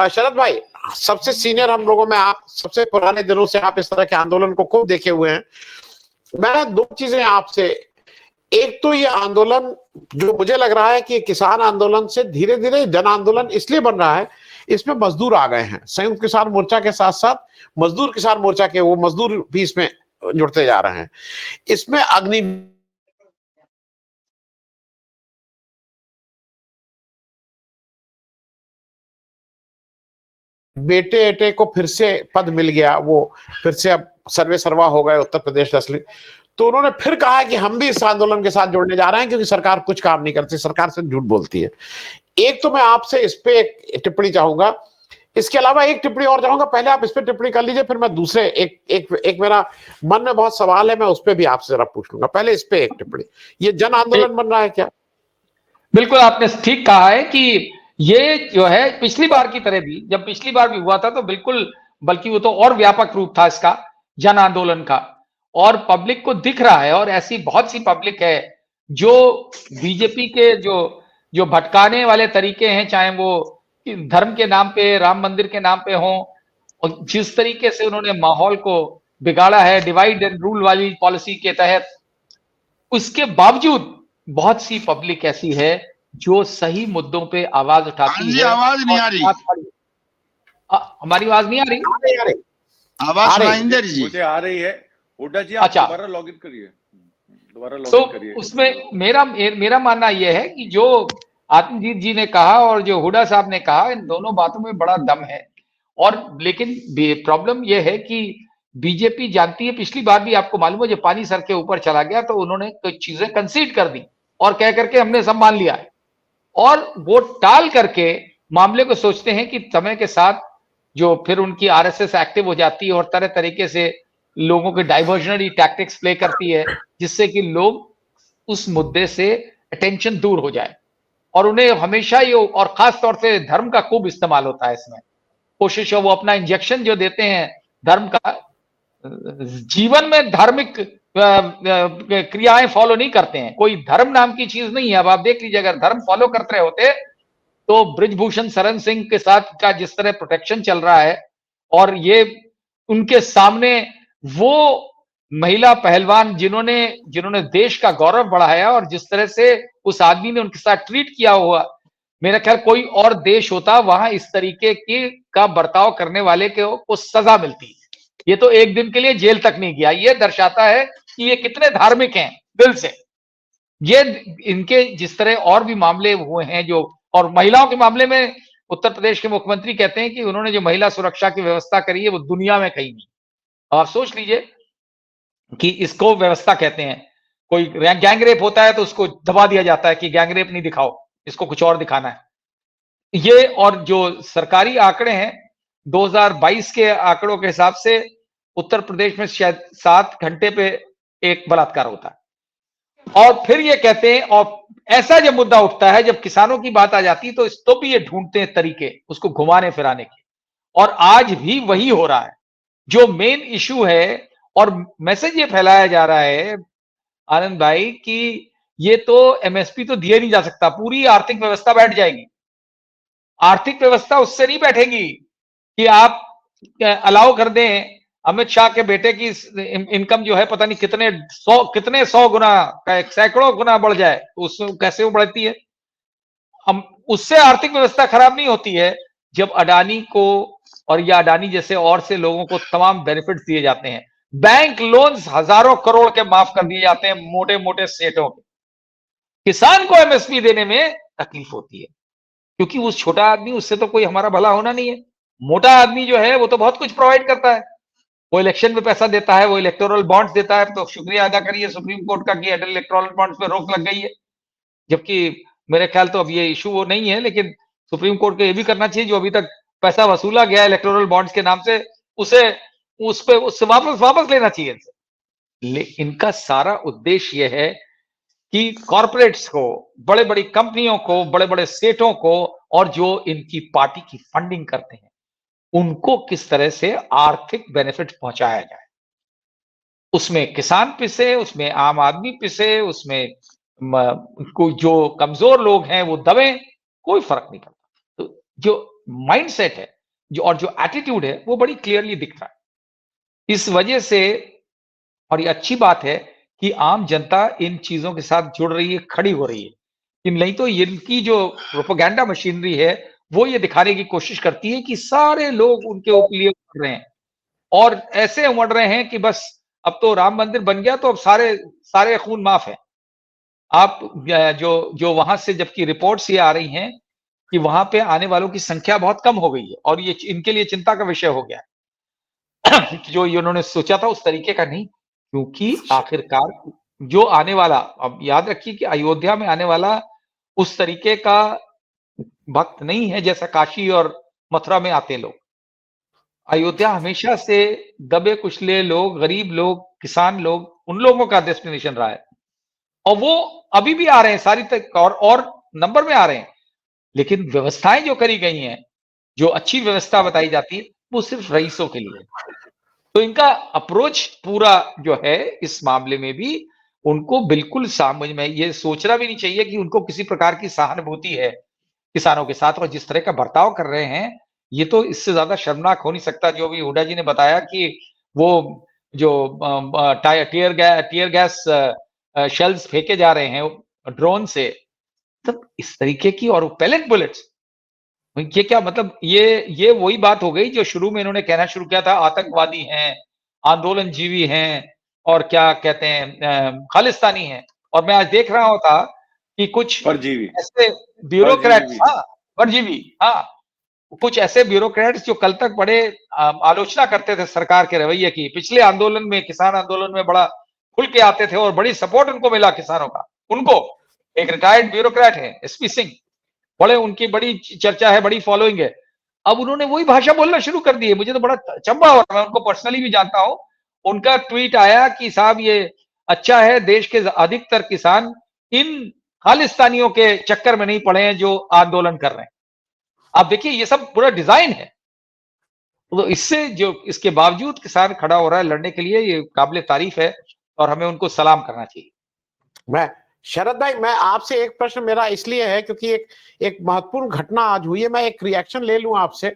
शरद भाई, सबसे सीनियर हम लोगों में आप, सबसे पुराने दिनों से आप इस तरह के आंदोलन को खूब देखे हुए हैं। मैं दो चीजें आपसे, एक तो ये आंदोलन जो मुझे लग रहा है कि किसान आंदोलन से धीरे धीरे जन आंदोलन इसलिए बन रहा है, इसमें मजदूर आ गए हैं। संयुक्त किसान मोर्चा के साथ साथ मजदूर किसान मोर्चा के वो मजदूर भी इसमें जुड़ते जा रहे हैं। इसमें अग्नि बेटे एटे को फिर से पद मिल गया, वो फिर से अब सर्वे सर्वा हो गए उत्तर प्रदेश असली। तो उन्होंने फिर कहा कि हम भी इस आंदोलन के साथ जुड़ने जा रहे हैं क्योंकि सरकार कुछ काम नहीं करती, सरकार से झूठ बोलती है। एक तो मैं आपसे इस पे एक टिप्पणी चाहूंगा, इसके अलावा एक टिप्पणी और चाहूंगा। पहले आप इस पे टिप्पणी कर लीजिए, फिर मैं दूसरे एक मेरा मन में बहुत सवाल है, मैं उस पर भी आपसे जरा पूछ लूंगा। पहले इस पे एक टिप्पणी, ये जन आंदोलन बन रहा है क्या? बिल्कुल आपने ठीक कहा है कि ये जो है पिछली बार की तरह भी, जब पिछली बार भी हुआ था तो बिल्कुल, बल्कि वो तो और व्यापक रूप था इसका जन आंदोलन का, और पब्लिक को दिख रहा है। और ऐसी बहुत सी पब्लिक है जो बीजेपी के जो भटकाने वाले तरीके हैं, चाहे वो धर्म के नाम पे, राम मंदिर के नाम पे हों, और जिस तरीके से उन्होंने माहौल को बिगाड़ा है डिवाइड एंड रूल वाली पॉलिसी के तहत, उसके बावजूद बहुत सी पब्लिक ऐसी है जो सही मुद्दों पे आवाज उठाती है। आवाज नहीं आ रही, हमारी आवाज नहीं आ रही? आवाज सुनाई दे रही? मुझे आ रही है। हुड्डा जी, आप दोबारा लॉगिन करिए, दोबारा लॉगिन करिए। उसमें मेरा मानना यह है कि जो आत्मजीत जी ने कहा और जो हुड्डा साहब ने कहा, इन दोनों बातों में बड़ा दम है। और लेकिन प्रॉब्लम यह है कि बीजेपी जानती है, पिछली बार भी आपको मालूम है जब पानी सर के ऊपर चला गया तो उन्होंने कुछ चीजें कंसीड कर दी और कह करके हमने सब मान लिया है, और वो टाल करके मामले को सोचते हैं कि समय के साथ जो फिर उनकी आरएसएस एक्टिव हो जाती है और तरह तरीके से लोगों के डाइवर्जनरी टैक्टिक्स प्ले करती है, जिससे कि लोग उस मुद्दे से अटेंशन दूर हो जाए। और उन्हें हमेशा ये, और खास तौर से धर्म का खूब इस्तेमाल होता है इसमें, कोशिश है वो अपना इंजेक्शन जो देते हैं धर्म का, जीवन में धार्मिक क्रियाएं फॉलो नहीं करते हैं, कोई धर्म नाम की चीज नहीं है। अब आप देख लीजिए, अगर धर्म फॉलो करते रहे होते तो ब्रिजभूषण शरण सिंह के साथ का जिस तरह प्रोटेक्शन चल रहा है, और ये उनके सामने वो महिला पहलवान जिन्होंने देश का गौरव बढ़ाया, और जिस तरह से उस आदमी ने उनके साथ ट्रीट किया हुआ, मेरा ख्याल कोई और देश होता वहां इस तरीके की का बर्ताव करने वाले को सजा मिलती। ये तो एक दिन के लिए जेल तक नहीं गया। ये दर्शाता है कि ये कितने धार्मिक हैं दिल से। ये इनके जिस तरह और भी मामले हुए हैं जो, और महिलाओं के मामले में उत्तर प्रदेश के मुख्यमंत्री कहते हैं कि उन्होंने जो महिला सुरक्षा की व्यवस्था करी है वो दुनिया में कहीं नहीं। आप सोच लीजिए कि इसको व्यवस्था कहते हैं। कोई गैंग रेप होता है तो उसको दबा दिया जाता है कि गैंग रेप नहीं दिखाओ, इसको कुछ और दिखाना है। ये, और जो सरकारी आंकड़े हैं 2022 के आंकड़ों के हिसाब से उत्तर प्रदेश में शायद 7 घंटे पे एक बलात्कार होता है। और फिर ये कहते हैं, और ऐसा जब मुद्दा उठता है, जब किसानों की बात आ जाती है तो भी ये ढूंढते हैं तरीके उसको घुमाने फिराने के। और आज भी वही हो रहा है जो मेन इशू है। और मैसेज ये फैलाया जा रहा है आनंद भाई कि ये तो एमएसपी तो दिया नहीं जा सकता, पूरी आर्थिक व्यवस्था बैठ जाएगी। आर्थिक व्यवस्था उससे नहीं बैठेगी कि आप अलाउ कर दें अमित शाह के बेटे की इनकम जो है पता नहीं कितने सौ गुना, सैकड़ों गुना बढ़ जाए, तो उसमें कैसे वो बढ़ती है? हम उससे आर्थिक व्यवस्था खराब नहीं होती है जब अडानी को और या अडानी जैसे और से लोगों को तमाम बेनिफिट्स दिए जाते हैं। बैंक लोन्स हजारों करोड़ के माफ कर दिए जाते हैं मोटे मोटे सेठों के। किसान को एमएसपी देने में तकलीफ होती है क्योंकि उस छोटा आदमी, उससे तो कोई हमारा भला होना नहीं है। मोटा आदमी जो है वो तो बहुत कुछ प्रोवाइड करता है, वो इलेक्शन में पैसा देता है, वो इलेक्टोरल बॉन्ड्स देता है। तो शुक्रिया अदा करिए सुप्रीम कोर्ट का कि इलेक्टोरल बॉन्ड्स पे रोक लग गई है। जबकि मेरे ख्याल तो अब ये इशू वो नहीं है, लेकिन सुप्रीम कोर्ट को ये भी करना चाहिए जो अभी तक पैसा वसूला गया इलेक्टोरल बॉन्ड्स के नाम से, उससे वापस लेना चाहिए इनसे। लेकिन इनका सारा उद्देश्य यह है कि कॉर्पोरेट्स को, बड़े बड़ी कंपनियों को, बड़े बड़े सेठों को, और जो इनकी पार्टी की फंडिंग करते हैं उनको किस तरह से आर्थिक बेनिफिट पहुंचाया जाए। उसमें किसान पिसे, उसमें आम आदमी पिसे, उसमें जो कमजोर लोग हैं वो दबे, कोई फर्क नहीं पड़ता। तो जो माइंडसेट है और जो एटीट्यूड है वो बड़ी क्लियरली दिख रहा है। इस वजह से, और ये अच्छी बात है कि आम जनता इन चीजों के साथ जुड़ रही है, खड़ी हो रही है, कि नहीं तो इनकी जो प्रोपेगेंडा मशीनरी है वो ये दिखाने की कोशिश करती है कि सारे लोग उनके लिए उमड़ रहे हैं, और ऐसे उमड़ रहे हैं कि बस अब तो राम मंदिर बन गया तो अब सारे सारे खून माफ है। आप जो जो वहां से जबकि रिपोर्ट्स ये आ रही हैं कि वहां पे आने वालों की संख्या बहुत कम हो गई है, और ये इनके लिए चिंता का विषय हो गया है कि जो उन्होंने सोचा था उस तरीके का नहीं, क्योंकि आखिरकार जो आने वाला, अब याद रखिए कि अयोध्या में आने वाला उस तरीके का भक्त नहीं है जैसा काशी और मथुरा में आते लोग। अयोध्या हमेशा से दबे कुचले लोग, गरीब लोग, किसान लोग, उन लोगों का डेस्टिनेशन रहा है, और वो अभी भी आ रहे हैं सारी तक, और नंबर में आ रहे हैं। लेकिन व्यवस्थाएं जो करी गई हैं, जो अच्छी व्यवस्था बताई जाती है, वो सिर्फ रईसों के लिए है। तो इनका अप्रोच पूरा जो है इस मामले में भी, उनको बिल्कुल समझ में ये सोचना भी नहीं चाहिए कि उनको किसी प्रकार की सहानुभूति है किसानों के साथ, और जिस तरह का बर्ताव कर रहे हैं, ये तो इससे ज्यादा शर्मनाक हो नहीं सकता। जो भी हुड्डा जी ने बताया कि वो जो टीयर गैस शेल्स फेंके जा रहे हैं ड्रोन से, तब इस तरीके की, और पैलेट बुलेट्स, ये क्या मतलब, ये वही बात हो गई जो शुरू में इन्होंने कहना शुरू किया था, आतंकवादी हैं, आंदोलन जीवी हैं, और क्या कहते हैं खालिस्तानी हैं। और मैं आज देख रहा होता कि कुछ परजीवी, ऐसे ब्यूरोक्रेट्स, परजीवी। हाँ परजीवी, हाँ, कुछ ऐसे ब्यूरोक्रेट्स जो कल तक बड़े आलोचना करते थे सरकार के रवैये की, पिछले आंदोलन में, किसान आंदोलन में बड़ा खुल के आते थे और बड़ी सपोर्ट उनको मिला किसानों का, उनको एक रिटायर्ड ब्यूरोक्रेट है एसपी सिंह, बड़े उनकी बड़ी चर्चा है, बड़ी फॉलोइंग है। अब उन्होंने वही भाषा बोलना शुरू कर दी है। मुझे तो बड़ा चंबा हो रहा है, मैं उनको पर्सनली भी जानता हूं। उनका ट्वीट आया कि साहब ये अच्छा है, देश के अधिकतर किसान इन खालिस्तानियों के चक्कर में नहीं पड़े हैं जो आंदोलन कर रहे हैं। आप देखिए ये सब पूरा डिजाइन है। तो इससे जो, इसके बावजूद किसान खड़ा हो रहा है लड़ने के लिए, ये काबिल तारीफ है और हमें उनको सलाम करना चाहिए। मैं शरद भाई, मैं आपसे एक प्रश्न मेरा इसलिए है क्योंकि एक महत्वपूर्ण घटना आज हुई है, मैं एक रिएक्शन ले लूं आपसे,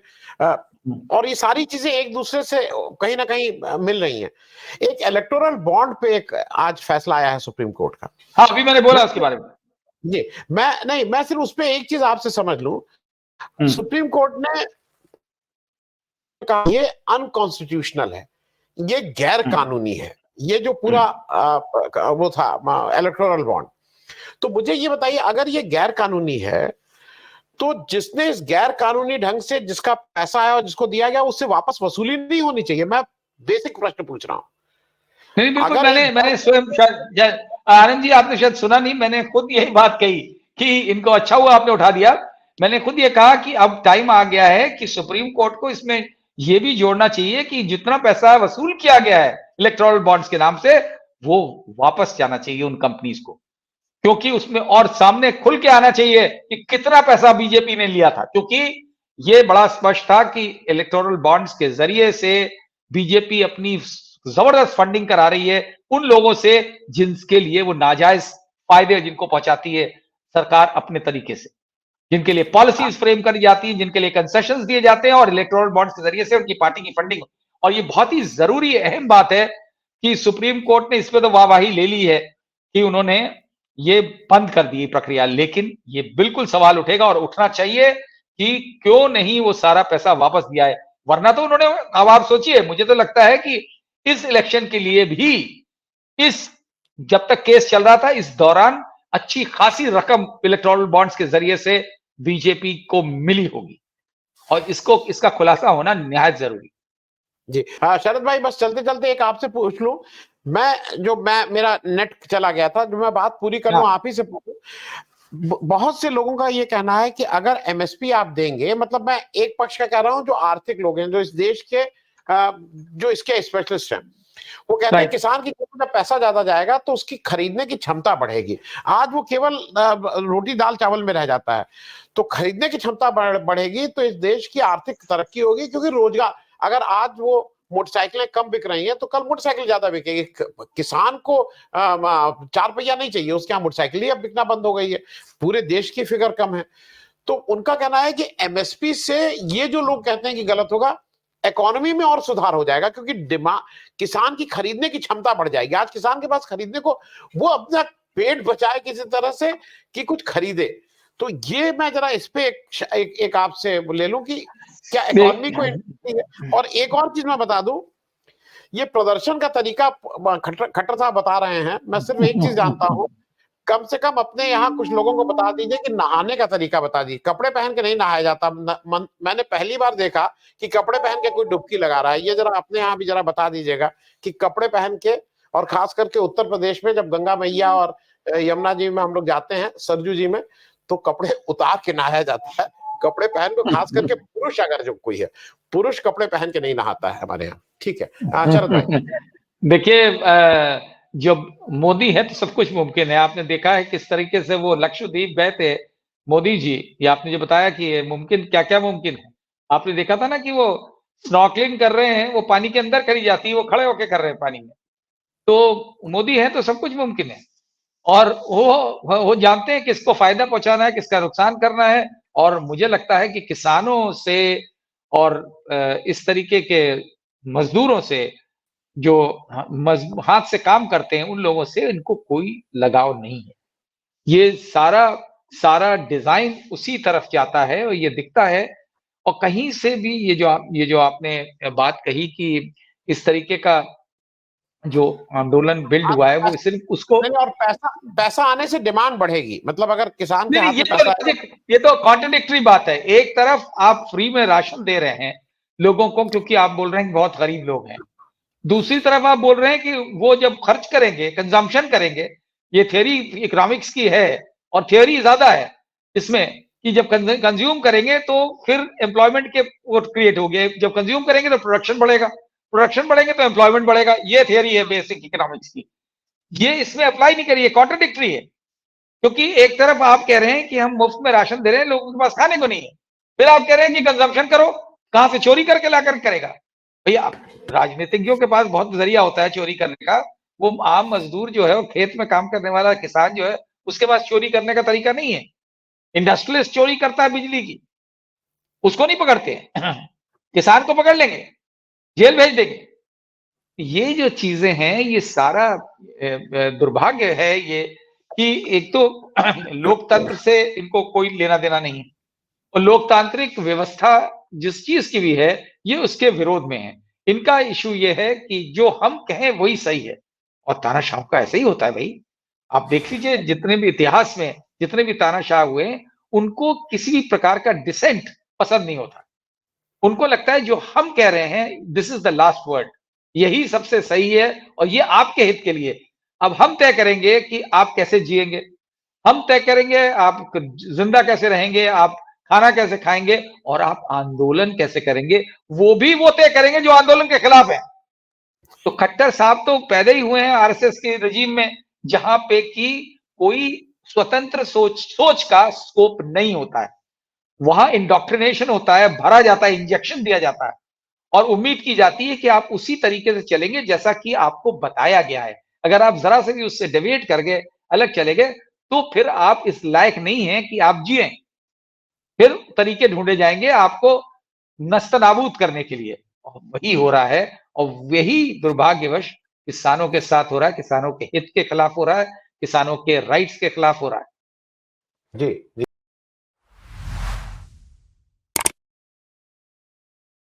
और ये सारी चीजें एक दूसरे से कहीं ना कहीं मिल रही हैं। एक इलेक्टोरल बॉन्ड पे एक आज फैसला आया है सुप्रीम कोर्ट का। हाँ, अभी मैंने बोला उसके बारे में। जी, मैं सिर्फ उस पे एक चीज आपसे समझ लूं। सुप्रीम कोर्ट ने कहा ये अनकॉन्स्टिट्यूशनल है, ये गैर कानूनी है, ये जो पूरा वो था इलेक्टोरल बॉन्ड। तो मुझे ये बताइए, अगर ये गैर कानूनी है तो जिसने इस गैर कानूनी ढंग से जिसका पैसा आया और जिसको दिया गया, उससे वापस वसूली नहीं होनी चाहिए? मैं बेसिक प्रश्न पूछ रहा हूं। नहीं, बिल्कुल, मैंने स्वयं, शायद आनंद जी आपने शायद सुना नहीं, मैंने खुद यही बात कही कि इनको अच्छा हुआ आपने उठा दिया। मैंने खुद ये कहा कि अब टाइम आ गया है कि सुप्रीम कोर्ट को इसमें ये भी जोड़ना चाहिए कि जितना पैसा वसूल किया गया है इलेक्टोरल बॉन्ड्स के नाम से, वो वापस जाना चाहिए उन कंपनीज को, क्योंकि उसमें और सामने खुल के आना चाहिए कि कितना पैसा बीजेपी ने लिया था, क्योंकि ये बड़ा स्पष्ट था कि इलेक्टोरल बॉन्ड्स के जरिए से बीजेपी अपनी जबरदस्त फंडिंग करा रही है उन लोगों से जिनके लिए वो नाजायज फायदे जिनको पहुंचाती है सरकार अपने तरीके से, जिनके लिए पॉलिसीज फ्रेम करी जाती हैं, जिनके लिए कंसेशंस दिए जाते हैं, और इलेक्टोरल बॉन्ड्स के जरिए से उनकी पार्टी की फंडिंग। और ये बहुत ही जरूरी अहम बात है कि सुप्रीम कोर्ट ने इस पे तो वाहवाही ले ली है कि उन्होंने ये बंद कर दी प्रक्रिया, लेकिन ये बिल्कुल सवाल उठेगा और उठना चाहिए कि क्यों नहीं वो सारा पैसा वापस दिया है। वरना तो उन्होंने, अब आप सोचिए, मुझे तो लगता है कि इस इलेक्शन के लिए भी, इस जब तक केस चल रहा था इस दौरान अच्छी खासी रकम इलेक्टोरल बॉन्ड्स के जरिए से बीजेपी को मिली होगी, और इसका खुलासा होना निहायत जरूरी। जी हाँ शरद भाई, बस चलते चलते एक आपसे पूछ लूं, मेरा नेट चला गया था, जो मैं बात पूरी करूं आप ही से पूछूं। बहुत से लोगों का ये कहना है कि अगर एमएसपी आप देंगे, मतलब मैं एक पक्ष का कह रहा हूं जो आर्थिक लोग हैं, जो इस देश के जो इसके स्पेशलिस्ट हैं, वो कहते हैं किसान की जब पैसा ज्यादा जाएगा तो उसकी खरीदने की क्षमता बढ़ेगी। आज वो केवल रोटी दाल चावल में रह जाता है, तो खरीदने की क्षमता बढ़ेगी तो इस देश की आर्थिक तरक्की होगी, क्योंकि रोजगार, अगर आज वो मोटरसाइकिलें कम बिक रही हैं तो कल मोटरसाइकिल ज्यादा बिकेगी। किसान को 4 पहिया नहीं चाहिए, उसके यहाँ मोटरसाइकिल ही अब बिकना बंद हो गई है। पूरे देश की फिगर कम है, तो उनका कहना है कि एमएसपी से ये जो लोग कहते हैं कि गलत होगा, इकोनॉमी में और सुधार हो जाएगा, क्योंकि डिमांड, किसान की खरीदने की क्षमता बढ़ जाएगी। आज किसान के पास खरीदने को, वो अपना पेट बचाए किसी तरह से कि कुछ खरीदे। तो ये मैं जरा इस पे एक आपसे ले लूं कि क्या इकोनॉमी को। और एक और चीज मैं बता दूं, ये प्रदर्शन का तरीका खट्टर साहब बता रहे हैं, मैं सिर्फ एक चीज जानता हूं, कम से कम अपने यहाँ कुछ लोगों को बता दीजिए कि नहाने का तरीका बता दीजिए। कपड़े पहन के नहीं नहाया जाता। मैंने पहली बार देखा कि कपड़े पहन के कोई डुबकी लगा रहा है। ये जरा अपने यहाँ भी जरा बता दीजिएगा कि कपड़े पहन के, और खास करके उत्तर प्रदेश में जब गंगा मैया और यमुना जी में हम लोग जाते हैं, सरजू जी में, तो कपड़े उतार के नहाया जाता है। कपड़े पहन को, खास करके पुरुष, अगर जो कोई है पुरुष कपड़े पहन के नहीं नहाता है हमारे यहाँ। ठीक है, शरद भाई। देखिए, जब मोदी है तो सब कुछ मुमकिन है। आपने देखा है किस तरीके से वो लक्षद्वीप गए थे मोदी जी, ये आपने जो बताया कि मुमकिन, क्या क्या मुमकिन है। आपने देखा था ना कि वो स्नॉर्कलिंग कर रहे हैं, वो पानी के अंदर करी जाती है, वो खड़े होके कर रहे हैं पानी में। तो मोदी है तो सब कुछ मुमकिन है। और वो जानते हैं किसको फायदा पहुंचाना है, किसका नुकसान करना है। और मुझे लगता है कि किसानों से और इस तरीके के मजदूरों से, जो हाथ से काम करते हैं, उन लोगों से इनको कोई लगाव नहीं है। ये सारा डिजाइन उसी तरफ जाता है और ये दिखता है। और कहीं से भी ये जो आपने बात कही कि इस तरीके का जो आंदोलन बिल्ड हुआ है, वो सिर्फ उसको नहीं, और पैसा आने से डिमांड बढ़ेगी। मतलब अगर किसान के हाथ में पैसा, ये तो कॉन्ट्रडिक्टरी बात है। एक तरफ आप फ्री में राशन दे रहे हैं लोगों को, क्योंकि आप बोल रहे हैं कि बहुत गरीब लोग हैं। दूसरी तरफ आप बोल रहे हैं कि वो जब खर्च करेंगे, कंजम्पशन करेंगे, ये थ्योरी इकोनॉमिक्स की है और थ्योरी ज्यादा है इसमें, कि जब कंज्यूम करेंगे तो फिर एम्प्लॉयमेंट के वो क्रिएट हो गए, जब कंज्यूम करेंगे तो प्रोडक्शन बढ़ेगा, प्रोडक्शन बढ़ेंगे तो एम्प्लॉयमेंट बढ़ेगा। ये थ्योरी है बेसिक इकोनॉमिक्स की। ये इसमें अप्लाई नहीं करिए, कॉन्ट्रडिक्टरी है। क्योंकि एक तरफ आप कह रहे हैं कि हम मुफ्त में राशन दे रहे हैं, लोगों के पास खाने को नहीं है, फिर आप कह रहे हैं कि कंजम्पशन करो, कहां से चोरी करके लाकर करेगा। भैया, राजनीतिज्ञों के पास बहुत जरिया होता है चोरी करने का। वो आम मजदूर जो है, वो खेत में काम करने वाला किसान जो है, उसके पास चोरी करने का तरीका नहीं है। इंडस्ट्रियलिस्ट चोरी करता है बिजली की, उसको नहीं पकड़ते किसान को पकड़ लेंगे, जेल भेज देंगे। ये जो चीजें हैं, ये सारा दुर्भाग्य है ये, कि एक तो लोकतंत्र से इनको कोई लेना देना नहीं है, और लोकतांत्रिक व्यवस्था जिस चीज की भी है, ये उसके विरोध में है। इनका इशू ये है कि जो हम कहें वही सही है। और तानाशाह का ऐसे ही होता है भाई। आप देख लीजिए, जितने भी इतिहास में जितने भी तानाशाह हुए, उनको किसी भी प्रकार का डिसेंट पसंद नहीं होता। उनको लगता है जो हम कह रहे हैं, this is the last word, यही सबसे सही है, और ये आपके हित के लिए। अब हम तय करेंगे कि आप कैसे जिएंगे, हम तय करेंगे आप जिंदा कैसे रहेंगे, आप खाना कैसे खाएंगे, और आप आंदोलन कैसे करेंगे, वो भी वो तय करेंगे जो आंदोलन के खिलाफ है। तो खट्टर साहब तो पैदा ही हुए हैं आरएसएस के रजीम में, जहां पे कि कोई स्वतंत्र सोच का स्कोप नहीं होता है। वहां इंडोक्ट्रिनेशन होता है, भरा जाता है, इंजेक्शन दिया जाता है, और उम्मीद की जाती है कि आप उसी तरीके से चलेंगे जैसा कि आपको बताया गया है। अगर आप जरा से भी उससे डेविएट कर गए, अलग चले गए, तो फिर आप इस लायक नहीं हैं कि आप जिएं। फिर तरीके ढूंढे जाएंगे आपको नस्तनाबूद करने के लिए, और वही हो रहा है। और वही दुर्भाग्यवश किसानों के साथ हो रहा है, किसानों के हित के खिलाफ हो रहा है, किसानों के राइट्स के खिलाफ हो रहा है। जी जी।